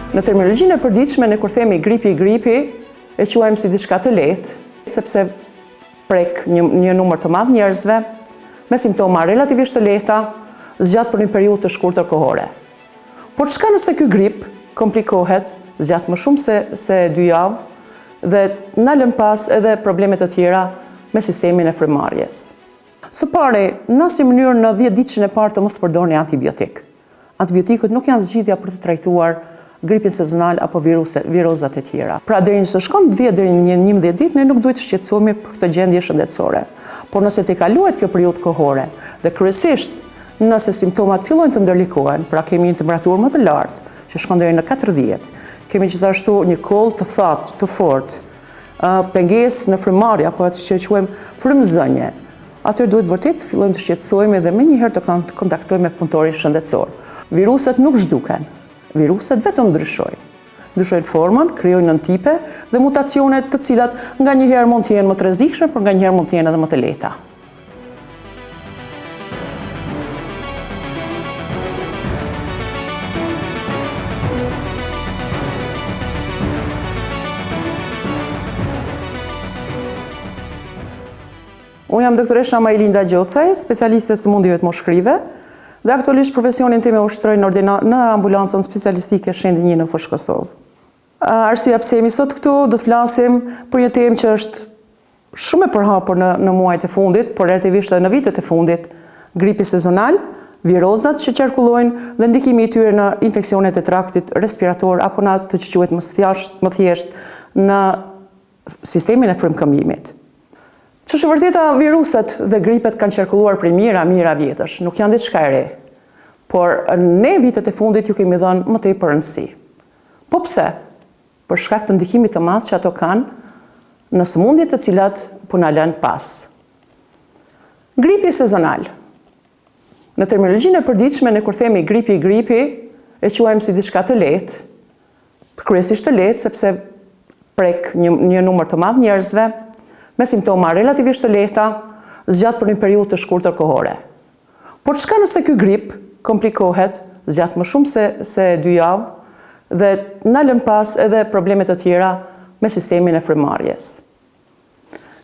Në terminologjinë e përditshme, ne kur themi gripi, e quajmë si diçka të lehtë, sepse prek një numër të madh njerëzve me simptoma relativisht të lehta zgjat për një periudhë të shkurtër kohore. Por çka nëse ky grip komplikohet, zgjat më shumë se 2 javë dhe na lën pas edhe probleme të tjera me sistemin e frymëmarrjes. Së pari, nëse në mënyrë në 10 ditëshin e parë të mos përdorni antibiotik. Antibiotikët nuk janë zgjidhja për të trajtuar gripin sezonal apo virozat e tjera. Pra deri nëse shkon 10 deri në 11 ditë, ne nuk duhet të shqetësohemi për këtë gjendje shëndetësore. Por nëse të kaluhet kjo periudhë kohore dhe kryesisht nëse simptomat fillojnë të ndërlikohen, pra kemi një temperaturë më të lartë, që shkon deri në 40, kemi gjithashtu një koll të thatë, të fortë, pengesë në frymëmarrje apo atë që quajmë frymëzënje, atëherë duhet vërtet të fillojmë të shqetësohemi dhe menjëherë të kontaktojmë me punëtorin shëndetësor. Viruset nuk zhduken, viruset vetëm ndryshojnë formën, krijojnë nëntipe dhe mutacione të cilat nganjëherë mund të jenë më të rrezikshme, por nganjëherë mund të jenë edhe më të lehta. Unë jam doktoresha Majlinda Gjocaj, specialiste së sëmundjeve të moshkrive, dhe aktualisht profesionin tim e ushtroj në ambulancën specialistike Shendi 1 në Fushë Kosovë. Arsyeja pse jemi sot këtu, do të flasim për një temë që është shumë e përhapur në muajt e fundit, por relativisht edhe në vitet e fundit, gripi sezonal, virozat që qarkullojnë dhe ndikimi i tyre në infeksionet e traktit respirator apo në atë që quhet më thjesht në sistemin e frymëkëmbimit. Që është vërteta, viruset dhe gripet kanë qarkulluar prej mijëra vjetësh, nuk janë diçka e re. Por ne vitet e fundit ju kemi dhënë më tepër rëndësi. Po pse? Për shkak të ndikimit të madh që ato kanë në sëmundjet të cilat po na lën pas. Gripi sezonal. Në terminologjinë e përditshme, ne kur themi gripi, e quajmë si diçka të lehtë, kryesisht të lehtë sepse prek një numër të madh njerëzve me simptoma relativisht të lehta, zgjat për një periudhë të shkurtër kohore. Por çka nëse ky grip komplikohet, zgjat më shumë se 2 javë dhe na lën pas edhe probleme të tjera me sistemin e frymëmarrjes.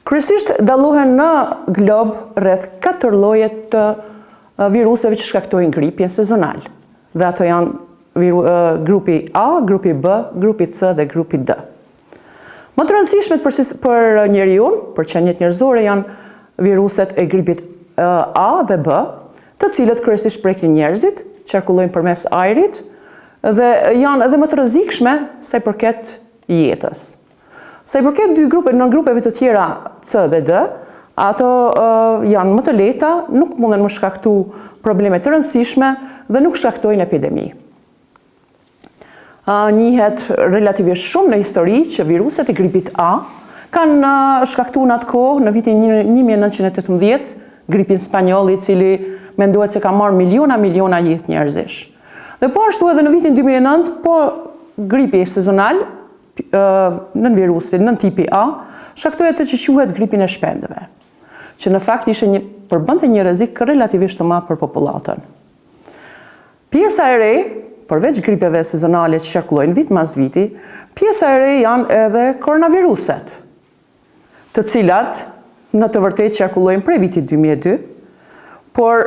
Kryesisht dallohen në glob rreth 4 lloje të viruseve që shkaktojnë gripin sezonal. Dhe ato janë grupi A, grupi B, grupi C dhe grupi D. Më të rëndësishmet për njeriu, për qenjet njerëzore, janë viruset e gripit A dhe B, të cilët kryesisht prekin njerëzit, qarkullojnë përmes ajrit dhe janë edhe më të rrezikshme sa i përket jetës. Sa i përket në grupeve të tjera C dhe D, ato janë më të lehta, nuk munden më shkaktu probleme të rëndësishme dhe nuk shkaktojnë epidemi. Njihet relativisht shumë në histori që viruset e gripit A kanë shkaktuar në atë kohë, në vitin 1918, gripin spanjoll, i cili mendohet se ka marrë miliona jetë njerëzish. Dhe po ashtu edhe në vitin 2009, po gripi sezonal nën virusin, nën tipi A, shkaktoi atë që quhet gripin e shpendëve, që në fakt përbënte një rrezik relativisht të madh për popullatën. Pjesa e re, përveç gripeve sezonale që qarkullojnë vit mas viti, pjesa e re janë edhe koronaviruset, të cilat në të vërtetë qarkullojnë prej vitit 2002, por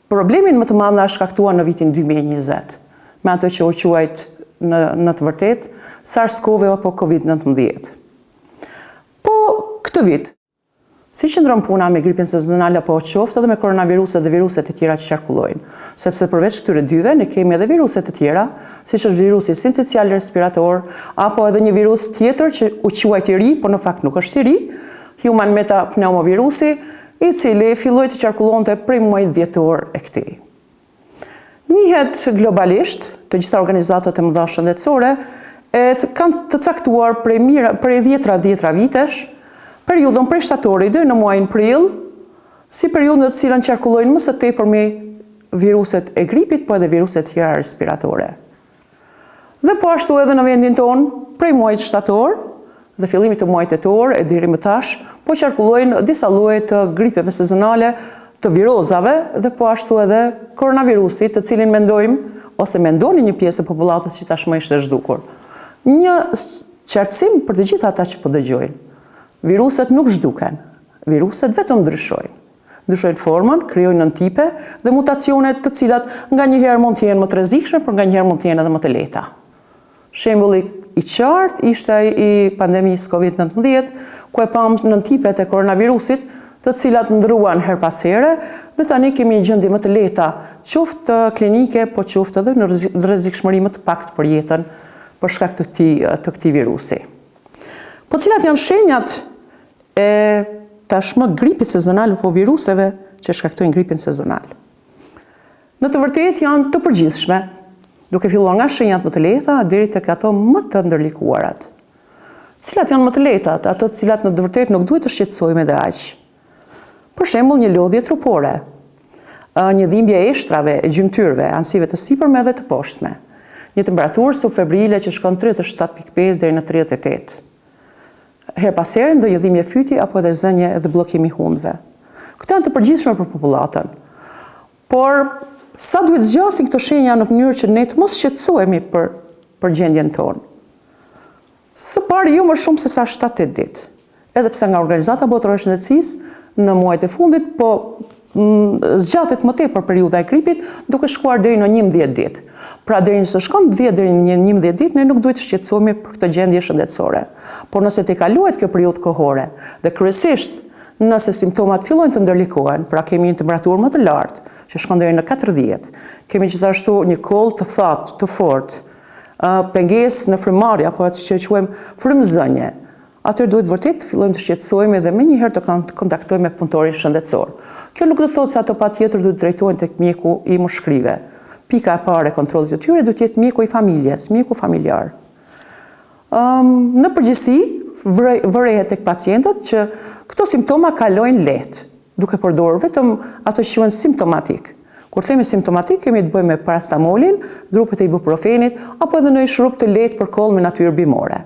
problemin më të madh na shkaktua në vitin 2020, me ato që u quajt në të vërtetë SARS-CoV apo COVID-19. Po këtë vit, si qëndron puna me gripin sezonal apo qoftë edhe me koronaviruset dhe viruset e tjera që qarkullojnë, sepse përveç këtyre dyve ne kemi edhe viruset të tjera, siç është virusi sincicial respirator apo edhe një virus tjetër që u quajt i ri, por në fakt nuk është i ri, human metapneumovirusi, i cili filloi të qarkullonte prej muajit dhjetor e këtij. Njihet globalisht, të gjitha organizatat e mëdha shëndetësore kanë të caktuar prej 10 vitesh periudhën prej shtatorit deri në muajin prill, si periudhën në të cilën qarkullojnë më së tepërmi viruset e gripit, po edhe viruset tjera respiratore. Dhe po ashtu edhe në vendin tonë, prej muajit shtator dhe fillimit të muajit tetor e deri më tash, po qarkullojnë disa lloje të gripeve sezonale, të virozave dhe po ashtu edhe koronavirusit, të cilin mendojmë ose mendoni një pjesë e popullatës që tashmë ishte zhdukur. Një qartësim për të gjithë ata që po dëgjojnë. Viruset nuk zhduken, viruset vetëm ndryshojnë. Ndryshojnë formën, krijojnë nëntipe dhe mutacione të cilat nga njëherë mund të jenë më të rrezikshme, por nga njëherë mund të jenë edhe më të lehta. Shembulli i qartë ishte i pandemisë COVID-19, ku e pam nëntipet e koronavirusit, të cilat ndruan her pas here, dhe tani kemi gjendje më të lehta, qoftë klinike, po qoftë edhe në rrezikshmëri më të paktë për jetën për shkak të këtij virusi. Po cilat janë shenjat e tashmë gripit sezonal apo viruseve që shkaktojnë gripin sezonal? Në të vërtetë janë të përgjithshme, duke filluar nga shenjat më të lehta deri tek ato më të ndërlikuarat. Cilat janë më të lehtat, ato të cilat në të vërtetë nuk duhet të shqetësojmë edhe aq. Për shembull, një lodhje trupore, një dhimbje e shtrave, e gjymtyrëve, anësive të sipërme dhe të poshtme, një temperaturë subfebrile që shkon 37.5 deri në 38. Her pas here ndonjë dhimbje fyti apo edhe zënje dhe bllokim i hundëve. Këto janë të përgjithshme për popullatën. Por sa duhet zgjasin këto shenja në mënyrë që ne të mos shqetësohemi për gjendjen tonë? Së pari jo më shumë se sa 7-8 ditë. Edhe pse nga Organizata Botërore e Shëndetësisë në muajt e fundit, po zgjatet më tepër periudha e gripit, duke shkuar deri në 11 ditë. Pra deri nëse shkon 10 deri në 11 ditë, ne nuk duhet të shqetësohemi për këtë gjendje shëndetësore. Por nëse të kaluhet kjo periudhë kohore, dhe kryesisht nëse simptomat fillojnë të ndërlikohen, pra kemi një temperaturë më të lartë, që shkon deri në 40, kemi gjithashtu një koll të thatë, të fortë, pengesë në frymarrje apo atë që quajmë frymëzënje, atëherë duhet vërtet të fillojmë të shqetësohemi dhe menjëherë të kontaktojmë me punëtorin shëndetësor. Kjo nuk do të thotë se ato patjetër duhet drejtohen tek mjeku i mushkrive. Pika e parë e kontrollit të tyre duhet të jetë mjeku i familjes, mjeku familjar. Në përgjithësi, vërehet tek pacientët që këto simptoma kalojnë lehtë, duke përdorur vetëm ato që quhen simptomatik. Kur themi simptomatik, kemi të bëjmë me paracetamolin, grupet e ibuprofenit, apo edhe në një shurup të lehtë për koll me natyrë bimore.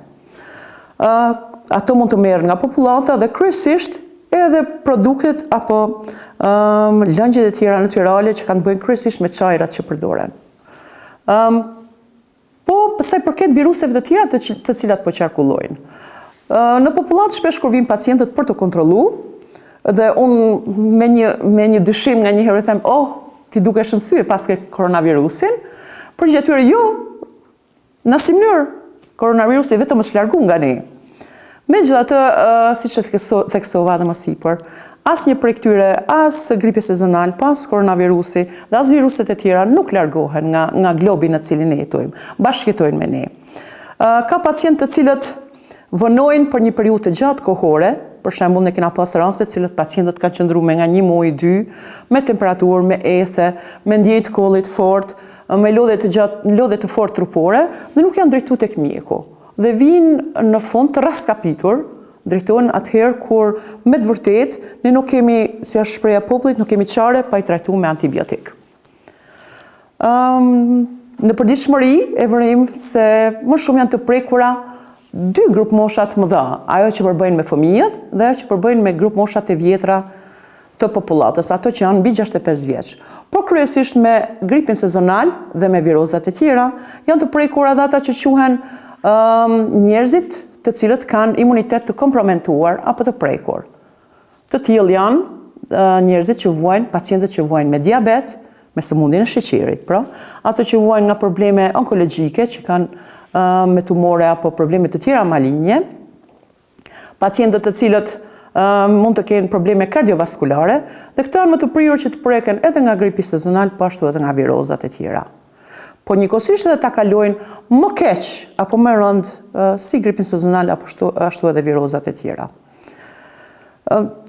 Ato mund të merren nga popullata dhe kryesisht edhe produktet apo lëngjet e tjera natyrale që kanë të bëjnë kryesisht me çajrat që përdoren. Po, sa i përket viruseve të tjera të cilat po qarkullojnë. Në popullat shpesh kur vijnë pacientët për të kontrolluar, dhe unë me një dyshim nga njëherë them, ti dukesh në sy pas ke koronavirusin, përgjigjet e tyre jo, në asnjë mënyrë, koronavirusi vetëm është largu nga ne. Megjithatë, siç e theksova edhe më sipër, asnjë prej këtyre, as gripi sezonal, pas koronavirusi dhe as viruset e tjera nuk largohen nga globi në cilin ne jetojmë, bashkëjetojnë me ne. Ka pacientë të cilët vënojnë për një periudhë të gjatë kohore, për shembull ne kena pas raste të cilët pacientët kanë qëndruar me nga 1 muaj 2, me temperaturë, me ethe, me ndjenjë të kollit fort, me lodhje të fortë trupore dhe nuk janë drejtuar tek mjeku. Dhe vinë në fund të raskapitur, drejtohen atëherë kur me të vërtetë ne nuk kemi, si është shpreha e popullit, nuk kemi çare pa i trajtuar me antibiotik. Në përditshmëri e vërim se më shumë janë të prekura 2 grup mosha të mëdha, ajo që përbëjnë me fëmijët dhe ajo që përbëjnë me grup moshat e vjetra të popullatës, ato që janë mbi 65 vjeç. Por kryesisht me gripin sezonal dhe me virozat e tjera, janë të prekura dhe ata që quhen njerëzit të cilët kanë imunitet të komprometuar apo të prekur. Të tillë janë njerëzit që vuajnë, pacientët që vuajnë me diabet, me sëmundjen e sheqerit, pra, ato që vuajnë nga probleme onkologjike, që kanë me tumore apo probleme të tjera malinje, pacientët të cilët mund të kenë probleme kardiovaskulare, dhe këto janë më të prirur që të preken edhe nga gripi sezonal, po ashtu edhe nga virozat e tjera. Po njëkohësisht edhe ta kalojnë më keq apo më rënd si gripin sezonal apo ashtu edhe virozat e tjera.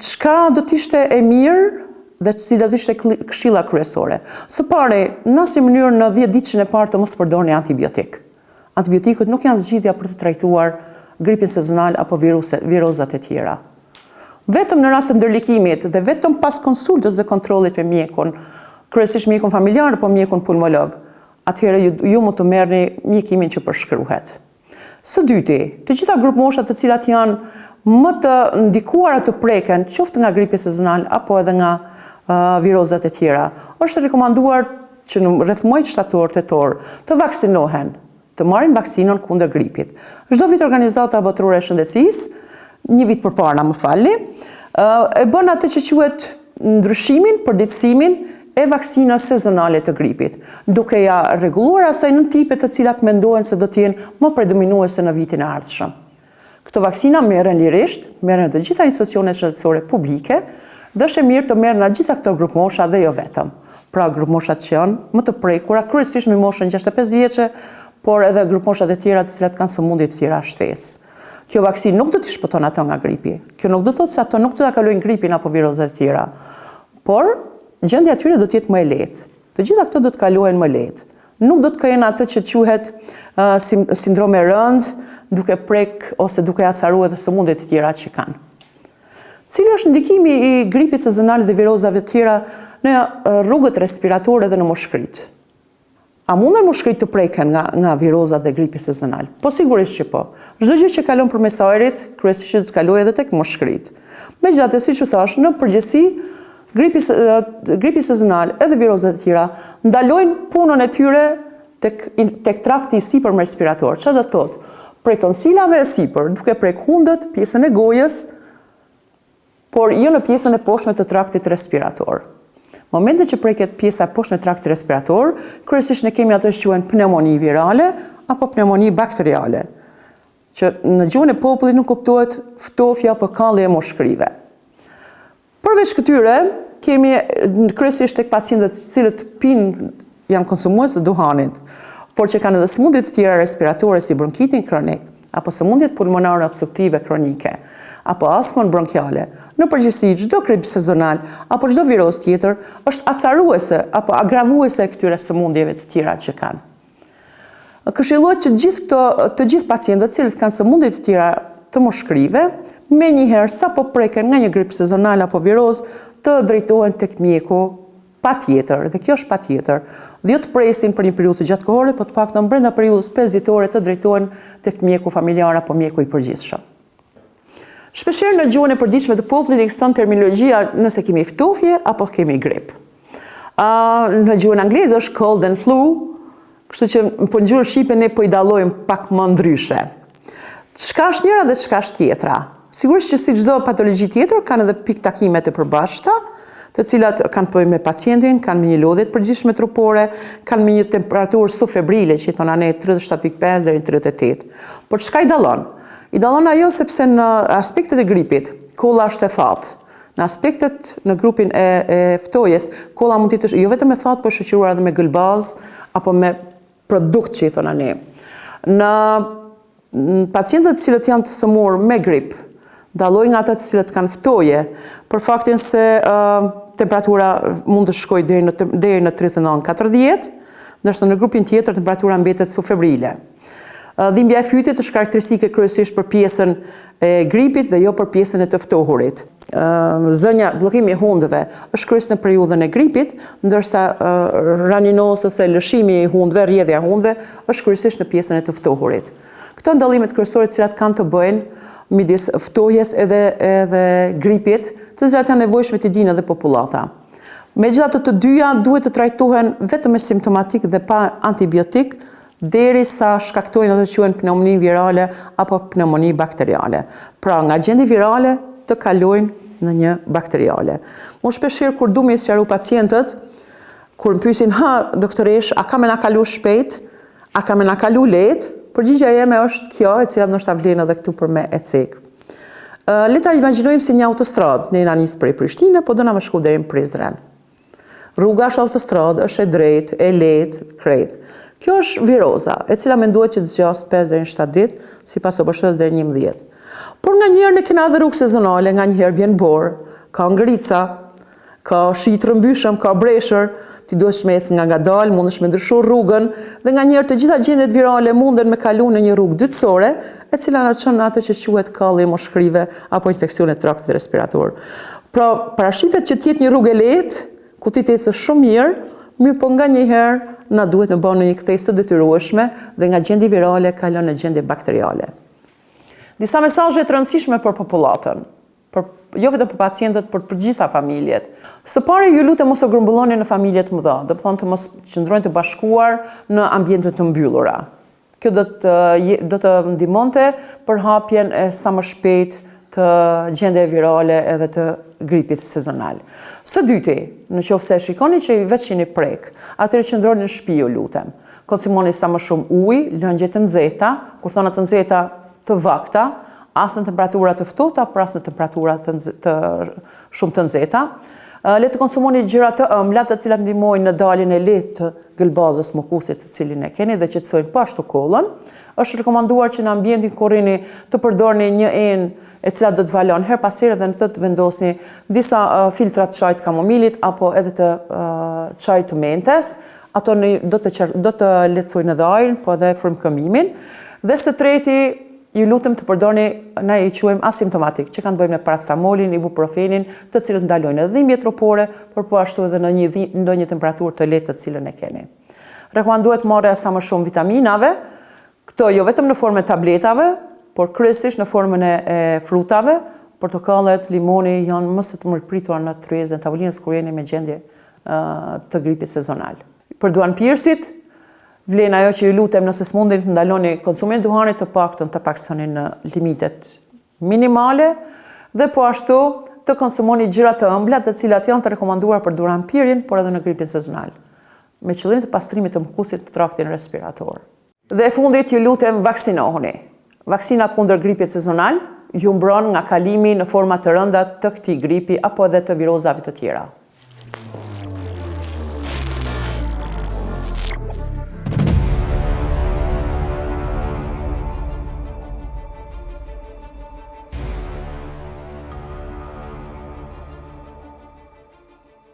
Çka do të ishte e mirë dhe cilat ishte këshilla kryesore? Së pari, në asnjë mënyrë në 10 ditën e parë të mos përdorni antibiotik. Antibiotikët nuk janë zgjidhja për të trajtuar gripin sezonal apo virozat e tjera. Vetëm në rast të ndërlikimit dhe vetëm pas konsultës dhe kontrollit me mjekun, kryesisht mjekun familjar apo mjekun pulmolog, atëherë ju mund të merrni mjekimin që përshkruhet. Së dyti, të gjitha grup moshat të cilat janë më të ndikuara të preken, qoftë nga gripi sezonal apo edhe nga virozat e tjera, është rekomanduar që në rreth muajit shtator tetor të vaksinohen, të marrin vaksinën kundër gripit. Çdo vit Organizata Botërore e Shëndetësisë, një vit përpara më falni, e bën atë që quhet ndryshimin, përditësimin e vaksinës sezonale të gripit, duke ja rregulluar asaj në tipe të cilat mendohen se do të jenë më predominuese në vitin e ardhshëm. Këto vaksina merren lirisht, merren në të gjitha institucionet shëndetësore publike, dhe është e mirë të merren nga gjitha këto grup mosha dhe jo vetëm. Pra grup moshat që janë më të prekura, kryesisht me moshën 65 vjeçe, por edhe grup moshat e tjera të cilat kanë sëmundje të tjera shtesë. Kjo vaksinë nuk do t'i shpëton ato nga gripi. Kjo nuk do thotë se ato nuk do ta kalojnë gripin apo virozat e tjera. Por gjendja e tyre do të jetë më e lehtë. Të gjitha këto do të kalohen më lehtë. Nuk do të kenë atë që quhet sindrome rënd, duke prek ose duke acaruar edhe sëmundjet e tjera që kanë. Cili është ndikimi i gripit sezonal dhe virozave të tjera në rrugët respiratore dhe në moshkrit? A munden moshkrit të preken nga virozat dhe gripi sezonal? Po sigurisht që po. Çdo gjë që kalon përmes ajrit, kryesisht do të kalojë edhe tek moshkrit. Megjithatë, siç u thash, në përgjithësi gripi sezonal edhe virozat e tjera ndalojnë punën e tyre tek trakti i sipër respirator. Çfarë do të thotë? Prej tonsilave e sipër, duke prek hundët, pjesën e gojës, por jo në pjesën e poshtme të traktit respirator. Momentet që preket pjesa e poshtme të traktit respirator, kryesisht ne kemi ato që quhen pneumoni virale apo pneumoni bakteriale, që në gjuhën e popullit nuk kuptohet ftofja apo kallja e moshkrive. Përveç këtyre, kemi kryesisht tek pacientët të cilët janë konsumues të duhanit, por që kanë edhe sëmundje të tjera respiratore si bronkitin kronik, apo sëmundjet pulmonare obstruktive kronike, apo astmën bronkiale. Në përgjithësi, çdo grip sezonal apo çdo viroz tjetër është acaruese apo agravuese e këtyre sëmundjeve të tjera që kanë. Këshillohet që të gjithë pacientët të cilët kanë sëmundje të tjera të moshkrive, menjëherë sapo preken nga një grip sezonal apo viroz, të drejtohen tek mjeku patjetër, dhe kjo është patjetër. Dhe jo të presin për një periudhë të gjatë kohore, por të paktën brenda periudhës 5 ditore të drejtohen tek mjeku familjar apo mjeku i përgjithshëm. Shpeshherë në gjuhën e përditshme të popullit ekziston terminologjia nëse kemi ftofje apo kemi grip. Në gjuhën angleze është cold and flu, kështu që po në gjuhën shqipe ne po i dallojmë pak më ndryshe. Çka është njëra dhe çka është tjetra? Sigurisht që si çdo patologji tjetër kanë edhe pikë takime të përbashkëta, të cilat kanë të bëjnë me pacientin, kanë me një lodhje të përgjithshme trupore, kanë me një temperaturë subfebrile, që i thonë ne 37.5 deri në 38. Por çka i dallon? I dallon ajo sepse në aspektet e gripit, kolla është e thatë. Në aspektet në grupin e ftojes, kolla mund të jetë jo vetëm e thatë, por shoqëruar edhe me gëlbaz apo me produkt që i thonë ne. Në pacientët të cilët janë të sëmur me grip, dallojnë nga ata të cilët kanë ftoje, për faktin se temperatura mund të shkojë deri në 39-40, ndërsa në grupin tjetër temperatura mbetet subfebrile. Dhimbja e fytyt është karakteristike kryesisht për pjesën e gripit dhe jo për pjesën e të ftohurit. Zënja, bllokimi i hundëve është kryesisht në periudhën e gripit, ndërsa raninosi ose lëshimi i hundëve, rrjedhja e hundëve është kryesisht në pjesën e të ftohurit. Këto dallimet kryesore të cilat kanë të bëjnë midis ftojes edhe gripit, të cilat janë nevojshme t'i dinë edhe popullata. Megjithatë të dyja duhet të trajtohen vetëm me simptomatik dhe pa antibiotik, derisa shkaktojnë ato që quhen pneumoni virale apo pneumoni bakteriale. Pra nga gjendje virale të kalojnë në një bakteriale. Unë shpeshherë kur du me sqaru pacientët, kur më pyesin, doktoresh, a ka me na kalu shpejt, a ka me na kalu lehtë, përgjigjja jeme është kjo, e cila ndoshta vlen edhe këtu për me e cek. Le ta imagjinojmë si një autostradë, ne na nis prej Prishtinë, po do na më shku deri në Prizren. Rruga është autostradë, është e drejtë, e lehtë, krejt. Kjo është viroza, e cila menduhet që të zgjas 5 deri në 7 ditë, sipas OBSH-s deri në 11. Por nganjëherë ne kemi edhe rrugë sezonale, nganjëherë vjen borë, ka ngrica, ka shi të rëmbyshëm, ka breshër, ti duhet shmec nga ngadalë, mundesh me ndryshu rrugën, dhe nganjëherë të gjitha gjendjet virale munden me kalu në një rrugë dytësore, e cila na çon atë që quhet kallje moshkrive apo infeksione traktit respirator. Pra, parashitet që të jetë një rrugë e lehtë, ku ti të ecësh shumë mirë, po nganjëherë na duhet të bëjmë një kthesë të detyrueshme dhe nga gjendje virale kalon në gjendje bakteriale. Disa mesazhe të rëndësishme për popullatën, për jo vetëm për pacientët, por për gjitha familjet. Së pari, ju lutem mos të grumbulloni në familjet mëdha, do të thonë të mos qëndrojnë të bashkuar në ambiente të mbyllura. Kjo do të ndihmonte për hapjen e sa më shpejt të gjendjeve virale edhe të gripit sezonal. Së dyti, nëse shikoni që veç jeni prek, atëherë qëndroni në shtëpi, ju lutem. Konsumoni sa më shumë ujë, lëngje të nxehta, kur thonë të nxehta të vakta, as në temperatura të ftohta, por as në temperatura shumë të nxehta. Le të konsumoni gjëra të ëmbla, të cilat ndihmojnë në daljen e lehtë të gëlbazës mukusit të cilin e keni dhe qetësojnë po ashtu kollën. Është rekomanduar që në ambientin ku rrini të përdorni një enë e cila do të valon her pas here dhe në të vendosni disa filtra të çajit kamomilit apo edhe të çajit të mentes. Ato do të lehtësojnë edhe ajrin, po edhe frymëkëmimin. Dhe së treti, ju lutem të përdorni, ne i quajmë asimptomatik, që kanë të bëjmë me parastamolin, ibuprofenin, të cilët ndalojnë edhe dhimbje trupore, por po ashtu edhe në ndonjë temperaturë të lehtë të cilën e keni. Rekomandohet marrja sa më shumë vitaminave, këto jo vetëm në formën e tabletave, por kryesisht në formën e frutave. Portokallet, limoni janë më së të mërpritura në tryezën e tavolinës kur jeni me gjendje të gripit sezonal. Për duanpirësit, vlen ajo që ju lutem nëse s'mundeni të ndaloni konsumin e duhanit të paktësoni në limitet minimale dhe po ashtu të konsumoni gjëra të ëmbla, të cilat janë të rekomanduar për duanpirin, por edhe në gripin sezonal, me qëllim të pastrimit të mukusit të traktin respirator. Dhe e fundit, ju lutem vaksinohuni. Vaksina kundër gripit sezonal ju mbron nga kalimi në forma të rënda të këtij gripi apo edhe të virozave të tjera.